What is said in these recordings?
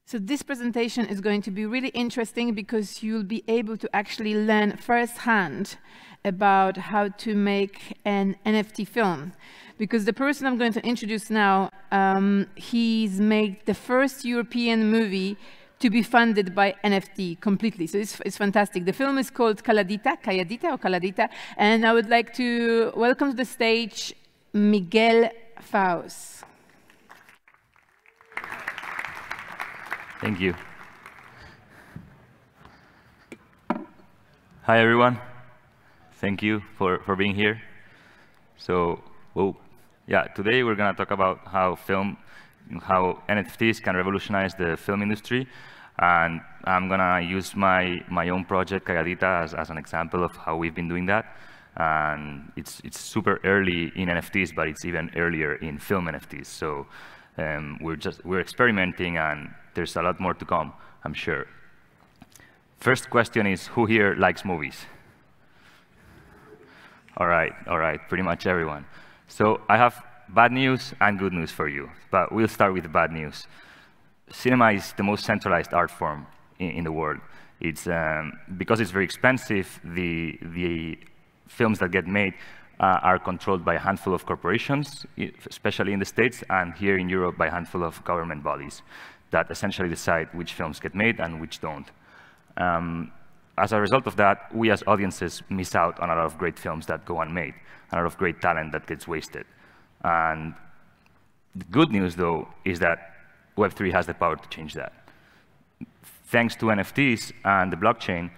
So this presentation is going to be really interesting because you'll be able to actually learn firsthand about how to make an NFT film. Because the person I'm going to introduce now, he's made the first European movie to be funded by NFT completely. So it's fantastic. The film is called CALLADITA, and I would like to welcome to the stage Miguel Faus. Thank you. Hi, everyone. Thank you for being here. So, today we're going to talk about how NFTs can revolutionize the film industry. And I'm going to use my own project, CALLADITA, as an example of how we've been doing that. And it's super early in NFTs, but it's even earlier in film NFTs. So we're experimenting, and there's a lot more to come, I'm sure. First question is, who here likes movies? All right, pretty much everyone. So I have bad news and good news for you, but we'll start with the bad news. Cinema is the most centralized art form in the world. It's because it's very expensive, the films that get made are controlled by a handful of corporations, especially in the States, and here in Europe by a handful of government bodies that essentially decide which films get made and which don't. As a result of that, we as audiences miss out on a lot of great films that go unmade, a lot of great talent that gets wasted. And the good news, though, is that Web3 has the power to change that. Thanks to NFTs and the blockchain,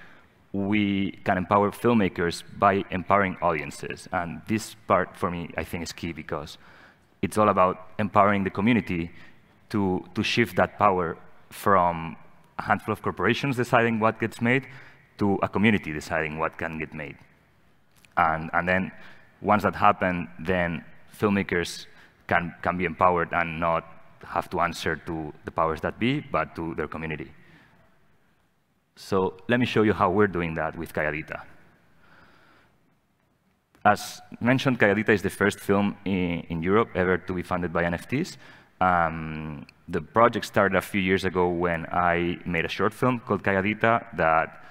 we can empower filmmakers by empowering audiences. And this part, for me, I think is key because it's all about empowering the community to shift that power from a handful of corporations deciding what gets made to a community deciding what can get made. And then once that happens, then filmmakers can be empowered and not have to answer to the powers that be, but to their community. So let me show you how we're doing that with CALLADITA. As mentioned, CALLADITA is the first film in Europe ever to be funded by NFTs. The project started a few years ago when I made a short film called CALLADITA that,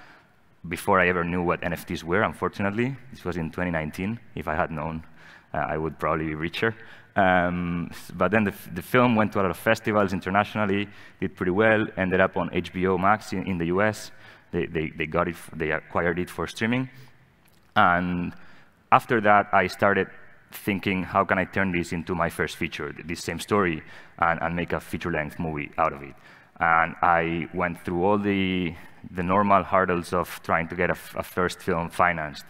before I ever knew what NFTs were, unfortunately, this was in 2019. If I had known, I would probably be richer. But then the film went to a lot of festivals internationally, did pretty well, ended up on HBO Max in the US. They acquired it for streaming. And after that, I started thinking, how can I turn this into my first feature, this same story, and make a feature-length movie out of it? And I went through all the normal hurdles of trying to get a first film financed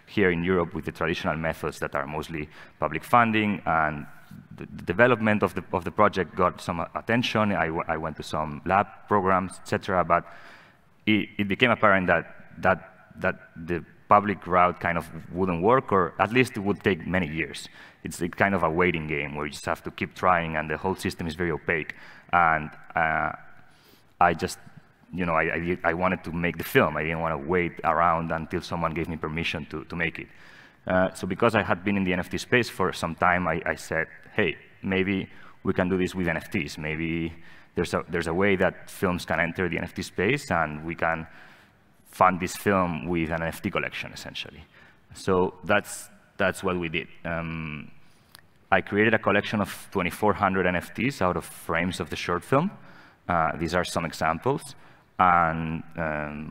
here in Europe with the traditional methods that are mostly public funding. And the development of the project got some attention. I went to some lab programs, etc. But it became apparent that the public route kind of wouldn't work, or at least it would take many years. It's kind of a waiting game where you just have to keep trying, and the whole system is very opaque. And I just, I wanted to make the film. I didn't want to wait around until someone gave me permission to make it. So because I had been in the NFT space for some time, I said, hey, maybe we can do this with NFTs. Maybe there's a way that films can enter the NFT space, and we can fund this film with an NFT collection, essentially. So that's what we did. I created a collection of 2,400 NFTs out of frames of the short film. These are some examples. And,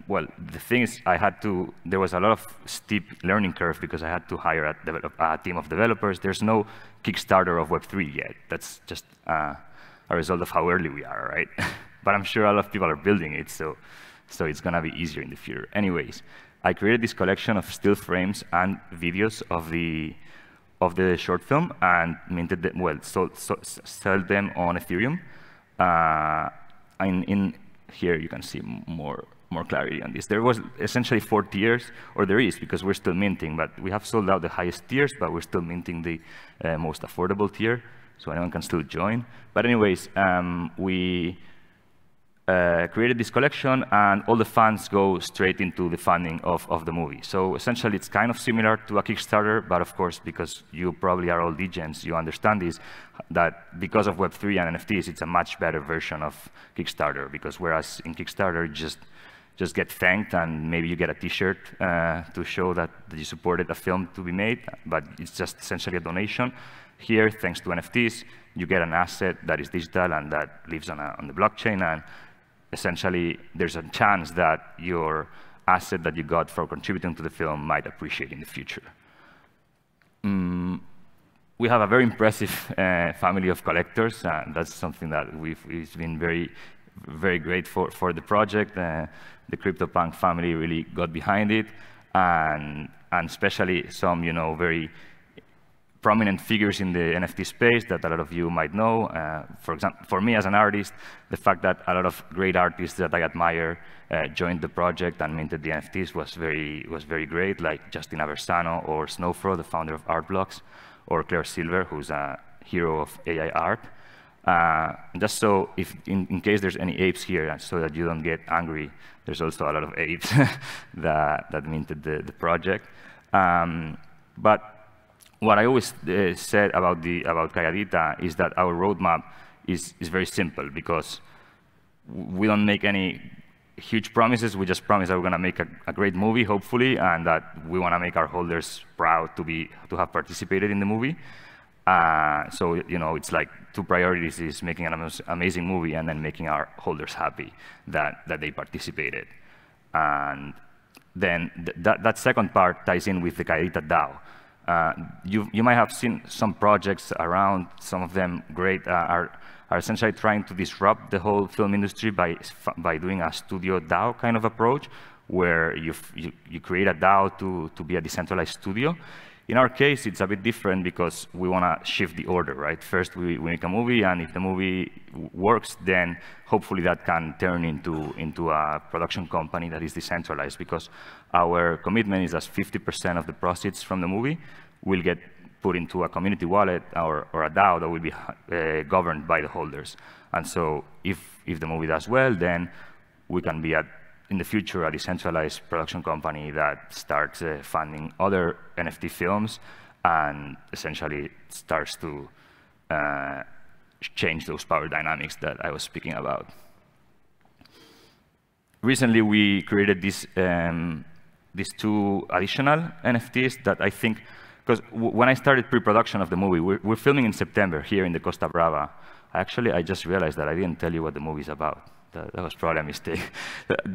well, the thing is, there was a lot of steep learning curve because I had to hire a team of developers. There's no Kickstarter of Web3 yet. That's just a result of how early we are, right? But I'm sure a lot of people are building it, so it's going to be easier in the future. Anyways, I created this collection of still frames and videos of the short film and minted them, well, sold them on Ethereum. Here you can see more clarity on this. There was essentially 4 tiers, or there is, because we're still minting, but we have sold out the highest tiers, but we're still minting the most affordable tier, so anyone can still join. But anyways, created this collection, and all the funds go straight into the funding of the movie. So essentially, it's kind of similar to a Kickstarter, but of course, because you probably are all degens, you understand this, that because of Web3 and NFTs, it's a much better version of Kickstarter, because whereas in Kickstarter, you just get thanked, and maybe you get a T-shirt to show that you supported a film to be made, but it's just essentially a donation. Here, thanks to NFTs, you get an asset that is digital and that lives on the blockchain, and essentially, there's a chance that your asset that you got for contributing to the film might appreciate in the future. We have a very impressive family of collectors, and that's something that it's been very, very great for the project. The CryptoPunk family really got behind it, and especially some, very prominent figures in the NFT space that a lot of you might know. For example, for me as an artist, the fact that a lot of great artists that I admire joined the project and minted the NFTs was very great, like Justin Aversano or Snowfro, the founder of Artblocks, or Claire Silver, who's a hero of AI art. Just so, in case there's any apes here, so that you don't get angry, there's also a lot of apes that minted the project. But what I always said about CALLADITA is that our roadmap is very simple, because we don't make any huge promises. We just promise that we're going to make a great movie, hopefully, and that we want to make our holders proud to have participated in the movie. So it's like two priorities: is making an amazing movie and then making our holders happy that they participated. And then that second part ties in with the CALLADITA DAO. You might have seen some projects around. Some of them great are essentially trying to disrupt the whole film industry by doing a studio DAO kind of approach, where you create a DAO to be a decentralized studio. In our case, it's a bit different because we want to shift the order, right? First, we make a movie, and if the movie works, then hopefully that can turn into a production company that is decentralized, because our commitment is that 50% of the proceeds from the movie will get put into a community wallet or a DAO that will be governed by the holders. And so if the movie does well, then we can be in the future a decentralized production company that starts funding other NFT films and essentially starts to change those power dynamics that I was speaking about. Recently, we created these two additional NFTs that I think, because when I started pre-production of the movie, we're filming in September here in the Costa Brava. Actually, I just realized that I didn't tell you what the movie is about. That was probably a mistake.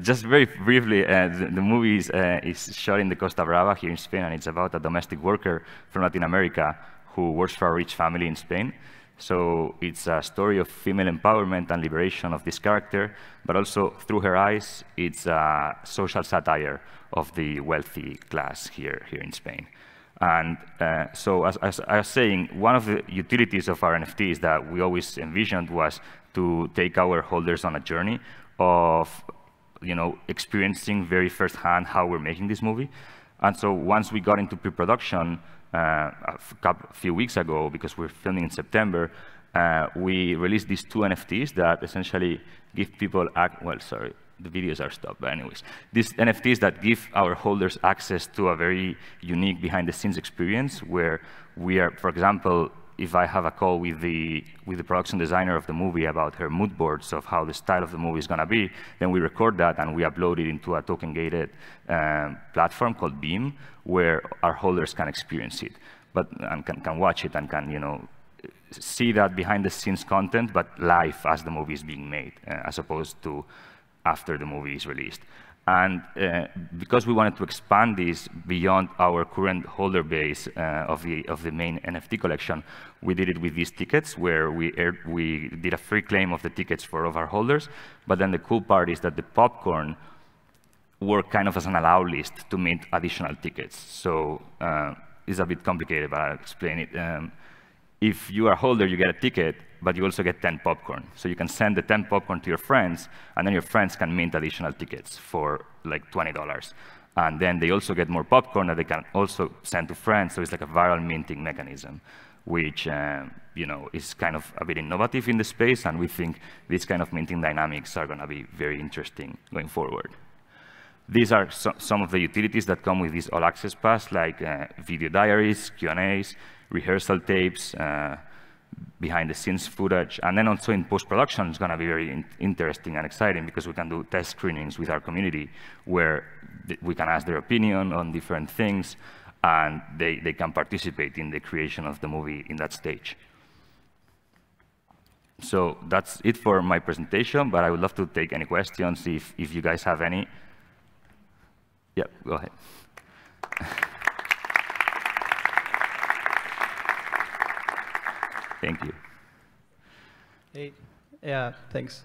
Just very briefly, the movie is shot in the Costa Brava here in Spain, and it's about a domestic worker from Latin America who works for a rich family in Spain. So it's a story of female empowerment and liberation of this character, but also through her eyes, it's a social satire of the wealthy class here in Spain. And so as I was saying, one of the utilities of our NFTs that we always envisioned was to take our holders on a journey of experiencing very firsthand how we're making this movie. And so once we got into pre-production a few weeks ago, because we're filming in September, we released these two NFTs that essentially give people, the videos are stopped, but anyways. These NFTs that give our holders access to a very unique behind-the-scenes experience, where we are, for example, if I have a call with the production designer of the movie about her mood boards of how the style of the movie is going to be, then we record that and we upload it into a token-gated platform called Beam, where our holders can experience it, and can watch it and can see that behind-the-scenes content, but live as the movie is being made, as opposed to after the movie is released. And because we wanted to expand this beyond our current holder base of the main NFT collection, we did it with these tickets, where we did a free claim of the tickets for all of our holders. But then the cool part is that the popcorn worked kind of as an allow list to mint additional tickets. So it's a bit complicated, but I'll explain it. If you are a holder, you get a ticket, but you also get 10 popcorn. So you can send the 10 popcorn to your friends, and then your friends can mint additional tickets for like $20. And then they also get more popcorn that they can also send to friends, so it's like a viral minting mechanism. which is kind of a bit innovative in the space, and we think these kind of minting dynamics are going to be very interesting going forward. These are some of the utilities that come with this all-access pass, like video diaries, Q&As, rehearsal tapes, behind-the-scenes footage, and then also in post-production it's going to be very interesting and exciting because we can do test screenings with our community where we can ask their opinion on different things, and they can participate in the creation of the movie in that stage. So that's it for my presentation, but I would love to take any questions if you guys have any. Yeah, go ahead. Thank you. Hey, yeah, thanks.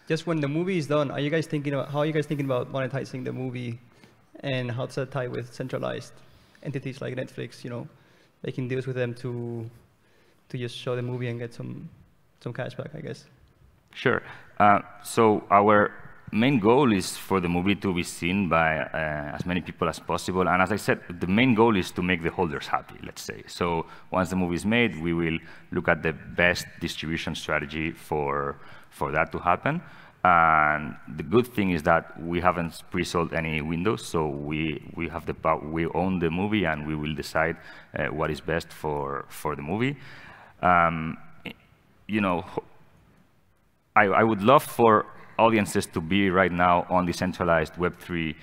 Just when the movie is done, how are you guys thinking about monetizing the movie, and how does that tie with centralized entities like Netflix? Making deals with them to just show the movie and get some cash back, I guess. Sure. So our main goal is for the movie to be seen by as many people as possible. And as I said, the main goal is to make the holders happy, let's say. So once the movie is made, we will look at the best distribution strategy for that to happen. And the good thing is that we haven't pre-sold any windows, so we have the power, we own the movie, and we will decide what is best for the movie. I would love for audiences to be right now on decentralized Web3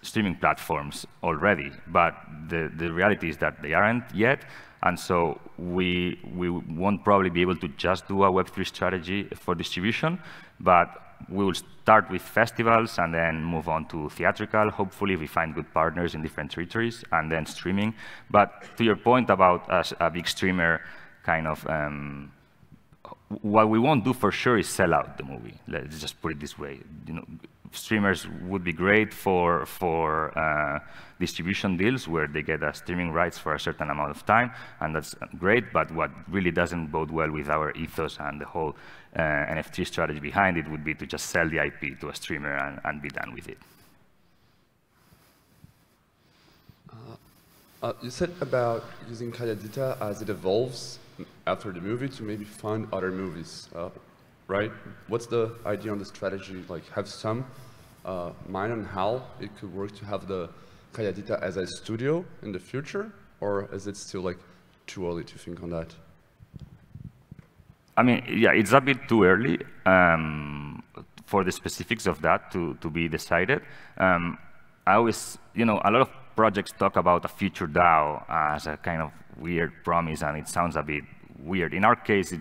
streaming platforms already, but the reality is that they aren't yet, and so we won't probably be able to just do a Web3 strategy for distribution, but we will start with festivals and then move on to theatrical. Hopefully we find good partners in different territories, and then streaming. But to your point about a big streamer kind of, what we won't do for sure is sell out the movie. Let's just put it this way. Streamers would be great for distribution deals where they get streaming rights for a certain amount of time, and that's great. But what really doesn't bode well with our ethos and the whole NFT strategy behind it would be to just sell the IP to a streamer and be done with it. You said about using CALLADITA as it evolves after the movie to maybe fund other movies, right? What's the idea on the strategy? Like, have some mind on how it could work to have the CALLADITA as a studio in the future, or is it still like too early to think on that? I mean, yeah, it's a bit too early for the specifics of that to be decided. I always, a lot of projects talk about a future DAO as a kind of weird promise, and it sounds a bit weird. In our case,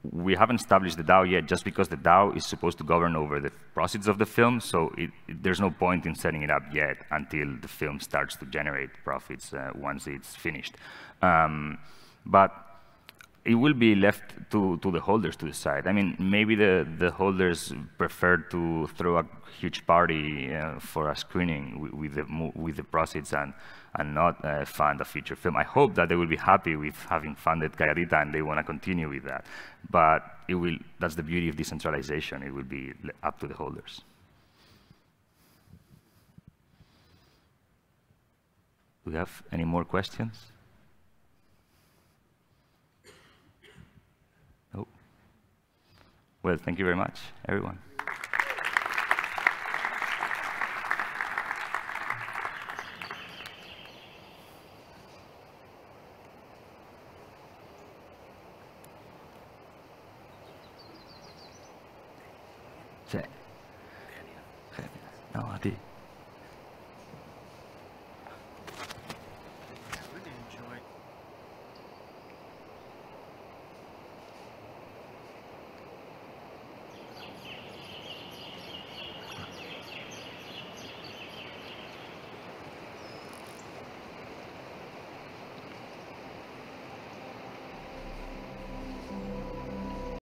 we haven't established the DAO yet, just because the DAO is supposed to govern over the proceeds of the film, so there's no point in setting it up yet until the film starts to generate profits once it's finished. But it will be left to the holders to decide. I mean, maybe the holders prefer to throw a huge party for a screening with the proceeds and not fund a future film. I hope that they will be happy with having funded CALLADITA and they want to continue with that. But that's the beauty of decentralization. It will be up to the holders. Do we have any more questions? No? Well, thank you very much, everyone. No, a ti.